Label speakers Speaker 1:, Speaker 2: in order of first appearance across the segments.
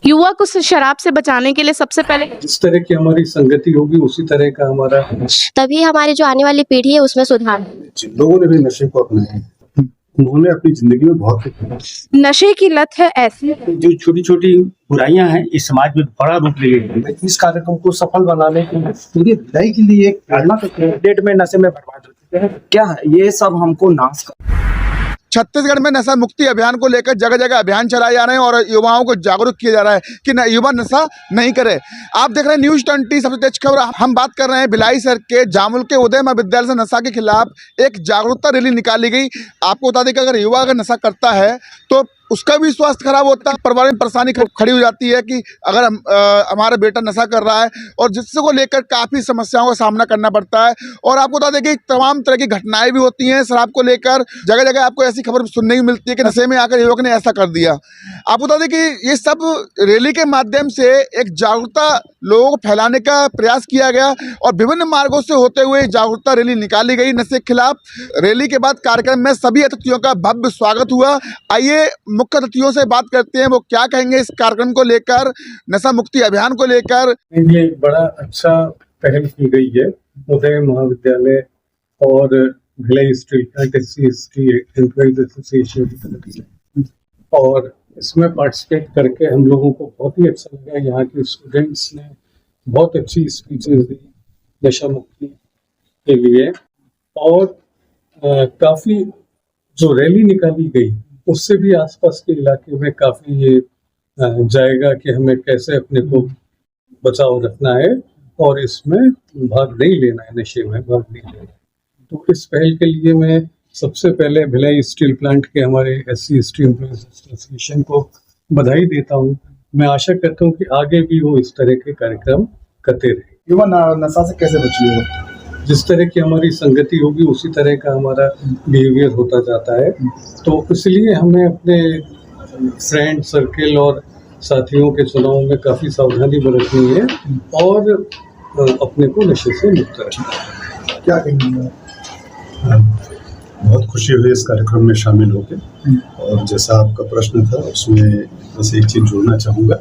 Speaker 1: युवा को शराब से बचाने के लिए सबसे पहले
Speaker 2: जिस तरह की हमारी संगति होगी उसी तरह का हमारा,
Speaker 3: तभी हमारी जो आने वाली पीढ़ी है उसमें सुधार।
Speaker 4: जिन लोगों ने भी नशे को अपनाया है उन्होंने अपनी जिंदगी में बहुत
Speaker 1: नशे की लत है ऐसी
Speaker 5: जो छोटी छोटी बुराइयां हैं इस समाज में बड़ा रूप ले रही है।
Speaker 6: इस कार्यक्रम को सफल बनाने के लिए पूरी भिलाई के लिए एक प्रेरणा डेट में नशे में बर्बाद हो चुके हैं। क्या है ये सब हमको नाश कर।
Speaker 7: छत्तीसगढ़ में नशा मुक्ति अभियान को लेकर जगह जगह अभियान चलाए जा रहे हैं और युवाओं को जागरूक किया जा रहा है कि युवा नशा नहीं करे। आप देख रहे हैं न्यूज़ 20 सबसे तेज खबर। हम बात कर रहे हैं भिलाई शहर के जामुल के उदय महाविद्यालय से नशा के खिलाफ एक जागरूकता रैली निकाली गई। आपको बता दें कि अगर युवा अगर नशा करता है तो उसका भी स्वास्थ्य खराब होता है, परिवार में परेशानी खड़ी हो जाती है कि अगर हमारा बेटा नशा कर रहा है, और जिससे को लेकर काफ़ी समस्याओं का सामना करना पड़ता है। और आपको बता दें कि तमाम तरह की घटनाएं भी होती हैं शराब को लेकर। जगह जगह आपको ऐसी खबर सुनने की मिलती है कि नशे में आकर युवक ने ऐसा कर दिया। आपको बता दें कि ये सब रैली के माध्यम से एक जागरूकता लोगों को फैलाने का प्रयास किया गया और विभिन्न मार्गों से होते हुए जागरूकता रैली निकाली गई नशे के खिलाफ। रैली के बाद कार्यक्रम में सभी अतिथियों का भव्य स्वागत हुआ। आइए मुख्य अतिथियों से बात करते हैं, वो क्या कहेंगे इस कार्यक्रम को लेकर, नशा मुक्ति अभियान को लेकर।
Speaker 2: ये बड़ा अच्छा पहल की गई है उदय महाविद्यालय और Bhilai steel plant SC/ST employees association की तरफ से, और इसमें पार्टिसिपेट करके हम लोगों को बहुत ही अच्छा लगा। यहाँ के स्टूडेंट्स ने बहुत अच्छी स्पीचेस दी नशा मुक्ति के लिए, और काफ़ी जो रैली निकाली गई उससे भी आसपास के इलाके में काफ़ी ये जाएगा कि हमें कैसे अपने को बचाव रखना है और इसमें भाग नहीं लेना है, नशे में भाग नहीं लेना है। तो इस पहल के लिए मैं सबसे पहले भिलाई स्टील प्लांट के हमारे SC/ST एम्प्लॉइज एसोसिएशन को बधाई देता हूँ। मैं आशा करता हूँ कि आगे भी वो इस तरह के कार्यक्रम करते रहे।
Speaker 7: युवा नशा से कैसे बचिएगा?
Speaker 2: जिस तरह की हमारी संगति होगी उसी तरह का हमारा बिहेवियर होता जाता है। तो इसलिए हमें अपने फ्रेंड सर्कल और साथियों के चुनाव में काफ़ी सावधानी बरतनी है और अपने को नशे से मुक्त रखना है।
Speaker 7: क्या कहेंगे?
Speaker 4: बहुत खुशी हुई इस कार्यक्रम में शामिल होकर, और जैसा आपका प्रश्न था उसमें बस एक चीज़ जोड़ना चाहूँगा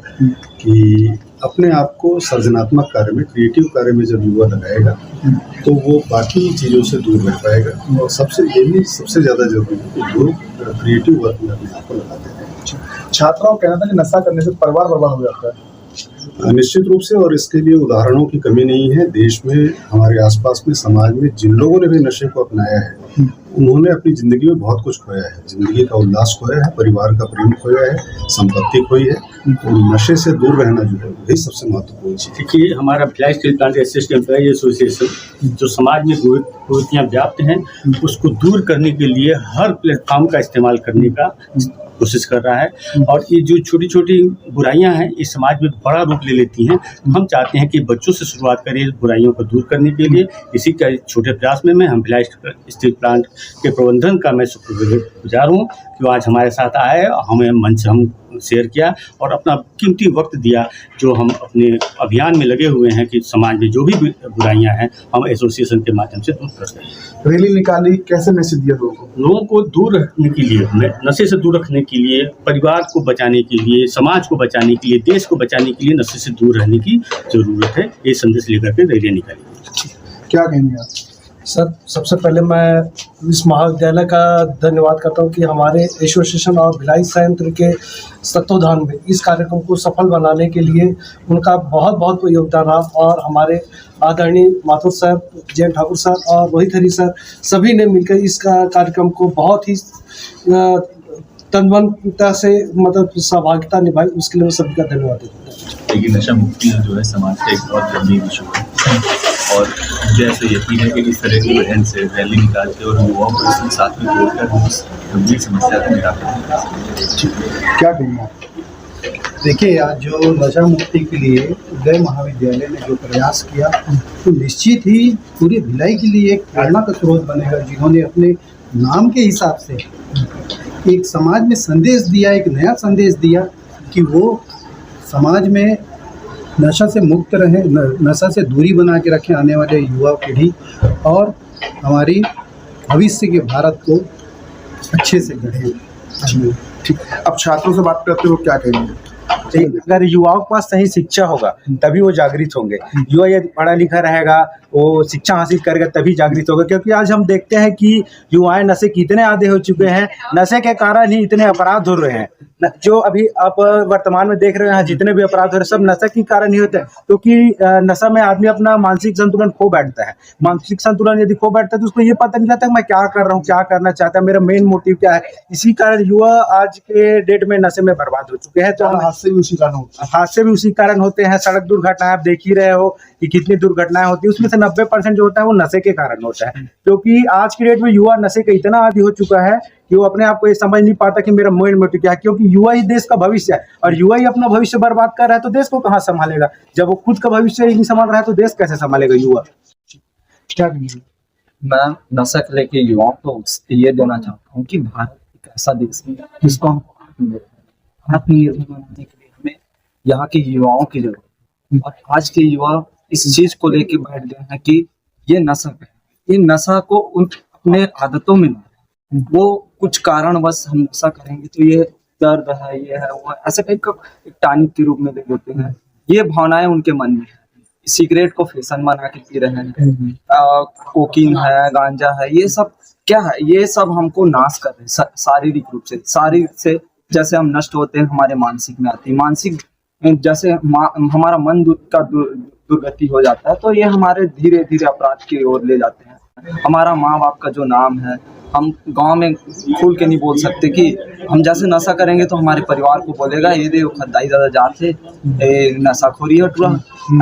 Speaker 4: कि अपने आप को सर्जनात्मक कार्य में, क्रिएटिव कार्य में जब युवा लगाएगा तो वो बाकी चीज़ों से दूर रह पाएगा। और सबसे ज़्यादा जरूरी है कि लोग क्रिएटिव वर्क में अपने आप को लगाते हैं।
Speaker 7: छात्राओं का कहना था कि नशा करने से परिवार बर्बाद हो जाता है।
Speaker 4: निश्चित रूप से, और इसके लिए उदाहरणों की कमी नहीं है। देश में, हमारे आसपास में, समाज में जिन लोगों ने भी नशे को अपनाया है उन्होंने अपनी जिंदगी में बहुत कुछ खोया है। जिंदगी का उल्लास खोया है, परिवार का प्रेम खोया है, संपत्ति खोई है, और नशे से दूर रहना जो है वही सबसे महत्वपूर्ण चीज़।
Speaker 5: देखिए, हमारा Bhilai steel plant SC/ST employees association जो समाज में कुरीतियाँ व्याप्त हैं उसको दूर करने के लिए हर प्लेटफॉर्म का इस्तेमाल करने का कोशिश कर रहा है। और ये जो छोटी छोटी बुराइयां हैं इस समाज में बड़ा रूप ले लेती हैं। हम चाहते हैं कि बच्चों से शुरुआत करें इस बुराइयों को दूर करने के लिए। इसी का छोटे प्रयास में हम भिलाई स्टील प्लांट के प्रबंधन का मैं शुक्रगुजार हूँ कि आज हमारे साथ आए, हमें मंच हम शेयर किया और अपना कीमती वक्त दिया, जो हम अपने अभियान में लगे हुए हैं कि समाज में जो भी बुराइयां हैं हम एसोसिएशन के माध्यम से दूर करते हैं।
Speaker 7: रैली निकाली, कैसे मैसेज दिया
Speaker 5: लोगों को दूर रखने के लिए, नशे से दूर रखने के लिए, परिवार को बचाने के लिए, समाज को बचाने के लिए, देश को बचाने के लिए नशे से दूर रहने की जरूरत है। ये संदेश लेकर के रैली निकाली।
Speaker 7: क्या कहेंगे आप?
Speaker 6: सर, सबसे पहले मैं इस महाविद्यालय का धन्यवाद करता हूं कि हमारे एसोसिएशन और भिलाई संयंत्र के तत्वाधान में इस कार्यक्रम को सफल बनाने के लिए उनका बहुत बहुत योगदान रहा। और हमारे आदरणीय माथुर सर, जैन ठाकुर सर और रोहित हरी सर सभी ने मिलकर इस कार्यक्रम को बहुत ही तनमनता से सहभागिता निभाई। उसके लिए सभी का धन्यवाद देता हूँ।
Speaker 8: लेकिन नशा मुक्ति जो है समाज का एक बहुत गंभीर इशू है, और मुझे ऐसा यकीन है कि इस तरह की बहन से रैली निकाल के और युवाओं को इसके साथ में जोड़कर उस गंभीर समस्या का निराकरण
Speaker 7: क्या कहेंगे?
Speaker 9: देखिए, आज जो नशा मुक्ति के लिए उदय महाविद्यालय ने जो प्रयास किया तो निश्चित ही पूरी भिलाई के लिए एक प्रेरणा का स्रोत बनेगा, जिन्होंने अपने नाम के हिसाब से एक समाज में संदेश दिया, एक नया संदेश दिया कि वो समाज में नशा से मुक्त रहें, नशा से दूरी बना के रखें आने वाले युवा पीढ़ी, और हमारी भविष्य के भारत को अच्छे से गढ़ें।
Speaker 7: ठीक। अब छात्रों से बात करते हो, क्या कहेंगे?
Speaker 10: अगर युवाओं के पास सही शिक्षा होगा तभी वो जागृत होंगे। युवा यदि पढ़ा लिखा रहेगा, वो शिक्षा हासिल करेगा तभी जागृत होगा। क्योंकि आज हम देखते हैं कि युवाएं नशे के इतने आदी हो चुके हैं, नशे के कारण ही इतने अपराध हो रहे हैं। जो अभी आप वर्तमान में देख रहे हैं, जितने भी अपराध हो रहे हैं सब नशे के कारण ही होते हैं। क्योंकि नशा में आदमी अपना मानसिक संतुलन खो बैठता है। मानसिक संतुलन यदि खो बैठता है तो उसको ये पता नहीं रहता मैं क्या कर रहा हूँ, क्या करना चाहता है, मेरा मेन मोटिव क्या है। इसी कारण युवा आज के डेट में नशे में बर्बाद हो चुके हैं। तो हादसे भी उसी कारण होते हैं। सड़क दुर्घटनाएं आप देख ही रहे हो कि कितनी दुर्घटनाएं होती है, उसमें से 90% जो होता है वो नशे के कारण होता है। क्योंकि आज की डेट में युवा नशे का इतना आदी हो चुका है कि वो अपने आप को ये समझ नहीं पाता कि मेरा मेन मोटिव क्या है। क्योंकि युवा ही देश का भविष्य है, और युवा ही अपना भविष्य बर्बाद कर रहा है तो देश को कहाँ संभालेगा। जब वो खुद का भविष्य ही नहीं संभाल रहा है तो देश कैसे संभालेगा युवा। क्या
Speaker 11: मैं नशा को लेके युवाओं को ये देना चाहता हूँ कि भारत एक ऐसा देश है जिसको हम आत्मनिर्भर बनाने के लिए हमें यहाँ के युवाओं की जरूरत है। और आज के युवा इस चीज को लेके बैठ गए हैं कि ये नशा है, ये नशा को उन अपने आदतों में ना, वो कुछ कारणवश हम नशा करेंगे तो ये दर्द है, ये है, वो है, ऐसे टाइप का एक टॉनिक के रूप में ले लेते हैं। ये भावनाएं उनके मन में है। सिगरेट को फैशन बना के पी रहे हैं, कोकीन है, गांजा है, ये सब क्या है, ये सब हमको नाश कर रहे हैं शारीरिक रूप से। शारीरिक से जैसे हम नष्ट होते हैं, हमारे मानसिक में आती है। मानसिक जैसे हमारा मन का दुर्गति हो जाता है तो ये हमारे धीरे धीरे अपराध की ओर ले जाते हैं। हमारा माँ बाप का जो नाम है, हम गांव में खुल के नहीं बोल सकते कि हम जैसे नशा करेंगे तो हमारे परिवार को बोलेगा ये देखो खद्दाई दादा जाते नशाखोरी हटुआ,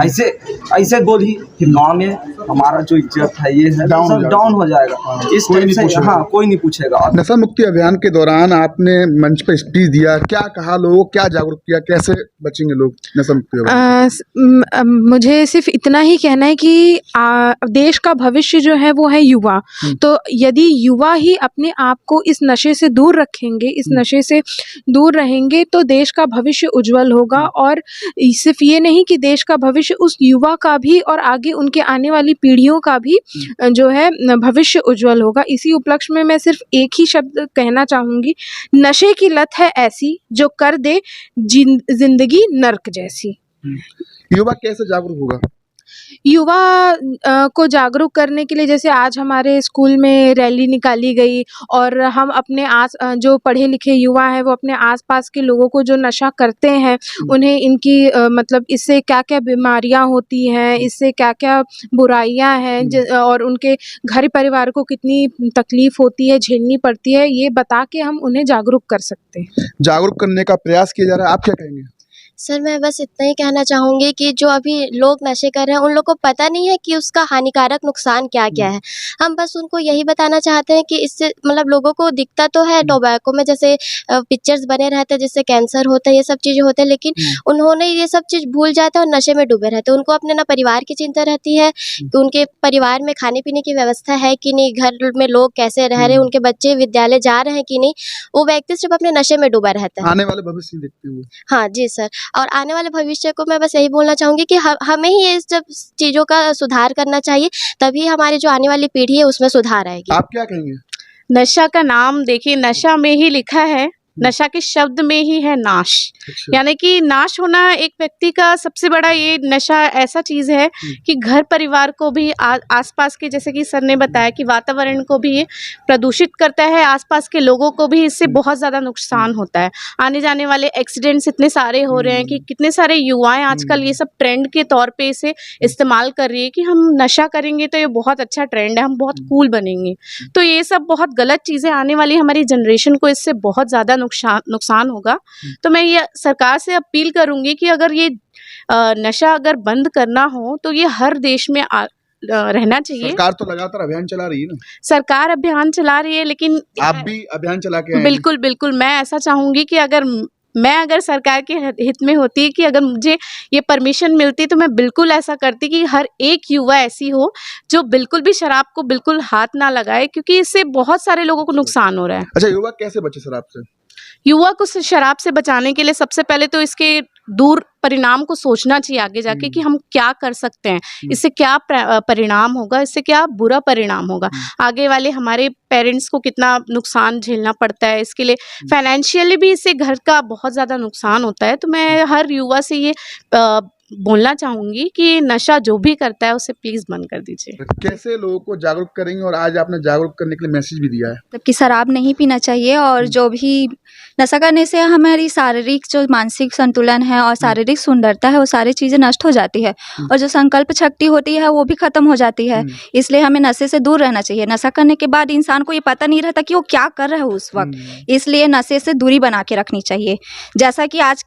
Speaker 11: ऐसे ऐसे बोली कि गांव में हमारा जो इज्जत है ये है सब डाउन हो जाएगा। इस टाइप से हाँ कोई नहीं पूछेगा।
Speaker 7: नशा मुक्ति अभियान के दौरान आपने मंच पर स्पीच दिया, क्या कहा, लोगों को क्या जागरूक किया, कैसे बचेंगे लोग नशा मुक्ति अभियान?
Speaker 1: मुझे सिर्फ इतना ही कहना है कि देश का भविष्य जो है वो है युवा। तो यदि युवा ही अपने आप को इस नशे से दूर रखेंगे, इस नशे से दूर रहेंगे तो देश का भविष्य उज्जवल होगा। और सिर्फ ये नहीं कि देश का भविष्य, उस युवा का भी और आगे उनके आने वाली पीढ़ियों का भी जो है भविष्य उज्जवल होगा। इसी उपलक्ष्य में मैं सिर्फ एक ही शब्द कहना चाहूँगी, नशे की लत है ऐसी जो कर दे जिंदगी नर्क जैसी।
Speaker 7: युवा कैसे जागरूक होगा?
Speaker 1: युवा को जागरूक करने के लिए जैसे आज हमारे स्कूल में रैली निकाली गई और हम अपने जो पढ़े लिखे युवा हैं वो अपने आसपास के लोगों को जो नशा करते हैं उन्हें इनकी मतलब इससे क्या क्या बीमारियां होती हैं, इससे क्या क्या बुराइयां हैं और उनके घर परिवार को कितनी तकलीफ होती है, झेलनी पड़ती है, ये बता के हम उन्हें जागरूक कर सकते हैं।
Speaker 7: जागरूक करने का प्रयास किया जा रहा है, आप क्या कहेंगे?
Speaker 3: सर मैं बस इतना ही कहना चाहूँगी कि जो अभी लोग नशे कर रहे हैं उन लोग को पता नहीं है कि उसका हानिकारक नुकसान क्या क्या है। हम बस उनको यही बताना चाहते हैं कि इससे मतलब लोगों को दिखता तो है टोबैको में जैसे पिक्चर्स बने रहते हैं जिससे कैंसर होता है, ये सब चीज़ें होते हैं, लेकिन उन्होंने ये सब चीज़ भूल जाते हैं और नशे में डूबे रहते हैं। उनको अपने ना परिवार की चिंता रहती है कि उनके परिवार में खाने पीने की व्यवस्था है कि नहीं, घर में लोग कैसे रह रहे हैं, उनके बच्चे विद्यालय जा रहे हैं कि नहीं, वो व्यक्ति सिर्फ अपने नशे में डूबा रहता है।
Speaker 7: आने वाले भविष्य देखते हुए।
Speaker 3: हाँ जी सर, और आने वाले भविष्य को मैं बस यही बोलना चाहूँगी कि हमें ही ये सब चीज़ों का सुधार करना चाहिए, तभी हमारी जो आने वाली पीढ़ी है उसमें सुधार आएगी।
Speaker 7: आप क्या कहेंगे?
Speaker 1: नशा का नाम देखिए, नशा में ही लिखा है, नशा के शब्द में ही है नाश। यानी कि नाश होना एक व्यक्ति का सबसे बड़ा, ये नशा ऐसा चीज़ है कि घर परिवार को भी आसपास के, जैसे कि सर ने बताया कि वातावरण को भी ये प्रदूषित करता है, आसपास के लोगों को भी इससे बहुत ज़्यादा नुकसान होता है। आने जाने वाले एक्सीडेंट्स इतने सारे हो रहे हैं कि कितने सारे युवाएं आजकल ये सब ट्रेंड के तौर पे इसे इस्तेमाल कर रही है कि हम नशा करेंगे तो ये बहुत अच्छा ट्रेंड है, हम बहुत कूल बनेंगे। तो ये सब बहुत गलत चीज़ें, आने वाली हमारी जनरेशन को इससे बहुत ज़्यादा नुकसान होगा। तो मैं ये सरकार से अपील करूंगी कि अगर ये नशा अगर बंद करना हो तो ये हर देश में रहना चाहिए।
Speaker 7: सरकार तो लगातार अभियान चला रही है ना?
Speaker 1: सरकार अभियान चला रही है, लेकिन
Speaker 7: आप भी अभियान चला के आए हैं।
Speaker 1: बिल्कुल बिल्कुल, मैं ऐसा चाहूंगी कि अगर सरकार के हित में होती कि अगर मुझे ये परमिशन मिलती तो मैं बिल्कुल ऐसा करती कि हर एक युवा ऐसी हो जो बिल्कुल भी शराब को बिल्कुल हाथ ना लगाए, क्योंकि इससे बहुत सारे लोगों को नुकसान हो रहा है।
Speaker 7: अच्छा, युवा कैसे बचे शराब से?
Speaker 1: युवा को शराब से बचाने के लिए सबसे पहले तो इसके दूर परिणाम को सोचना चाहिए आगे जाके कि हम क्या कर सकते हैं, इससे क्या परिणाम होगा, इससे क्या बुरा परिणाम होगा, आगे वाले हमारे पेरेंट्स को कितना नुकसान झेलना पड़ता है, इसके लिए फाइनेंशियली भी इससे घर का बहुत ज़्यादा नुकसान होता है। तो मैं हर युवा से ये बोलना चाहूँगी कि नशा जो भी करता है उसे प्लीज़ बंद कर दीजिए।
Speaker 7: कैसे लोगों को जागरूक करेंगे, और आज आपने जागरूक करने के लिए मैसेज भी दिया है।
Speaker 12: मतलब कि शराब नहीं पीना चाहिए, और जो भी नशा करने से हमारी शारीरिक जो मानसिक संतुलन है और शारीरिक सुंदरता है वो सारी चीज़ें नष्ट हो जाती है, और जो संकल्प शक्ति होती है वो भी ख़त्म हो जाती है। इसलिए हमें नशे से दूर रहना चाहिए। नशा करने के बाद इंसान को ये पता नहीं रहता कि वो क्या कर रहा है उस वक्त, इसलिए नशे से दूरी बना के रखनी चाहिए। जैसा कि आज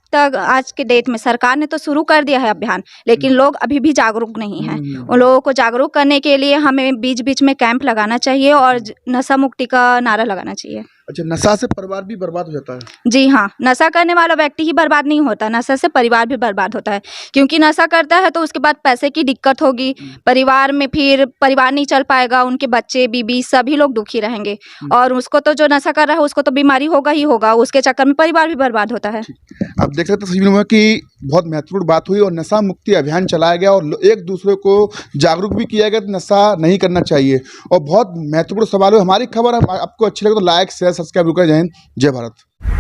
Speaker 12: के डेट में सरकार ने तो शुरू कर दिया है अभियान, लेकिन लोग अभी भी जागरूक नहीं हैं। उन लोगों को जागरूक करने के लिए हमें बीच बीच में कैंप लगाना चाहिए और नशा मुक्ति का नारा लगाना चाहिए।
Speaker 7: अच्छा, नशा से परिवार भी बर्बाद हो जाता है?
Speaker 12: जी हाँ, नशा करने वाला व्यक्ति ही बर्बाद नहीं होता, नशा से परिवार भी बर्बाद होता है। क्योंकि नशा करता है तो उसके बाद पैसे की दिक्कत होगी, परिवार में फिर परिवार नहीं चल पाएगा, उनके बच्चे बीबी सभी लोग दुखी रहेंगे, और उसको तो जो नशा कर रहा है उसको तो बीमारी होगा ही होगा, उसके चक्कर में परिवार भी बर्बाद होता है।
Speaker 7: आप देख सकते तस्वीरों में कि बहुत महत्वपूर्ण बात हुई और नशा मुक्ति अभियान चलाया गया और एक दूसरे को जागरूक भी किया गया कि नशा नहीं करना चाहिए, और बहुत महत्वपूर्ण सवाल है। हमारी खबर आपको अच्छी लगे तो लाइक शेयर सब्सक्राइब करें। जय हिंद, जय भारत।